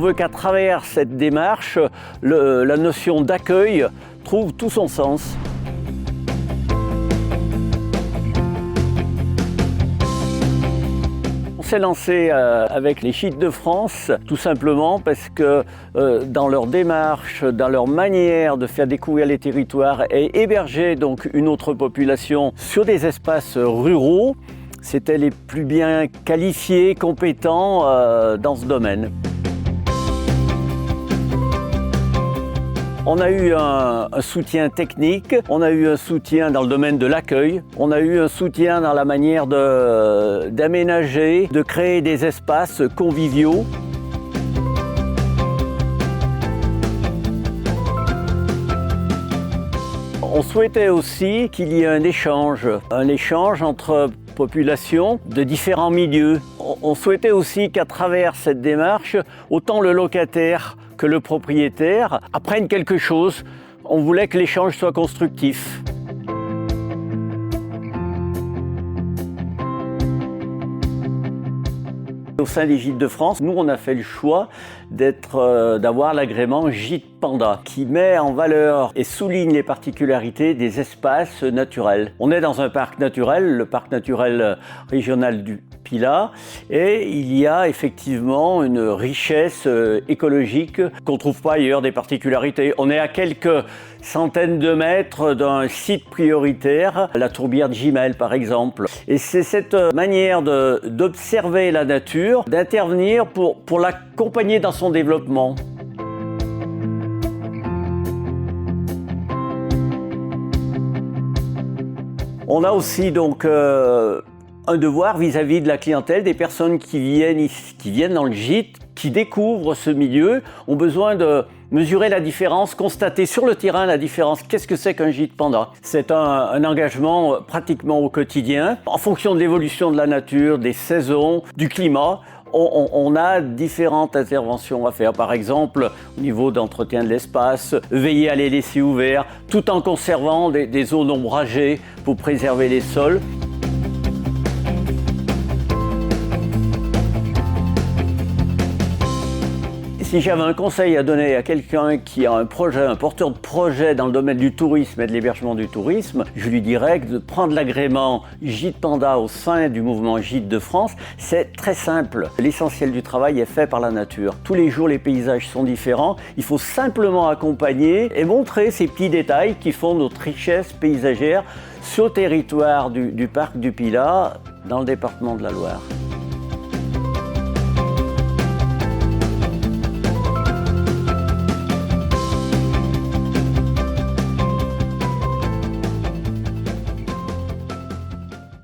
veut qu'à travers cette démarche, la notion d'accueil trouve tout son sens. On s'est lancé avec les Gîtes de France, tout simplement parce que dans leur démarche, dans leur manière de faire découvrir les territoires et héberger donc une autre population sur des espaces ruraux, c'était les plus bien qualifiés, compétents dans ce domaine. On a eu un soutien technique, on a eu un soutien dans le domaine de l'accueil, on a eu un soutien dans la manière d'aménager, de créer des espaces conviviaux. On souhaitait aussi qu'il y ait un échange entre populations de différents milieux. On souhaitait aussi qu'à travers cette démarche, autant le locataire que le propriétaire apprennent quelque chose. On voulait que l'échange soit constructif. Au sein des Gîtes de France, nous on a fait le choix d'avoir l'agrément Gîte Panda qui met en valeur et souligne les particularités des espaces naturels. On est dans un parc naturel, le parc naturel régional du Pilat, et il y a effectivement une richesse écologique qu'on ne trouve pas ailleurs, des particularités. On est à quelques centaines de mètres d'un site prioritaire, la tourbière de Gimel par exemple. Et c'est cette manière d'observer la nature, d'intervenir pour l'accompagner dans son développement. On a aussi donc un devoir vis-à-vis de la clientèle, des personnes qui viennent dans le gîte, qui découvrent ce milieu, ont besoin de mesurer la différence, constater sur le terrain la différence. Qu'est-ce que c'est qu'un gîte panda? C'est un engagement pratiquement au quotidien. En fonction de l'évolution de la nature, des saisons, du climat, on a différentes interventions à faire. Par exemple, au niveau d'entretien de l'espace, veiller à les laisser ouverts, tout en conservant des zones ombragées pour préserver les sols. Si j'avais un conseil à donner à quelqu'un qui a un porteur de projet dans le domaine du tourisme et de l'hébergement du tourisme, je lui dirais que de prendre l'agrément Gîte Panda au sein du mouvement Gîtes de France, c'est très simple. L'essentiel du travail est fait par la nature. Tous les jours, les paysages sont différents. Il faut simplement accompagner et montrer ces petits détails qui font notre richesse paysagère sur le territoire du parc du Pilat, dans le département de la Loire.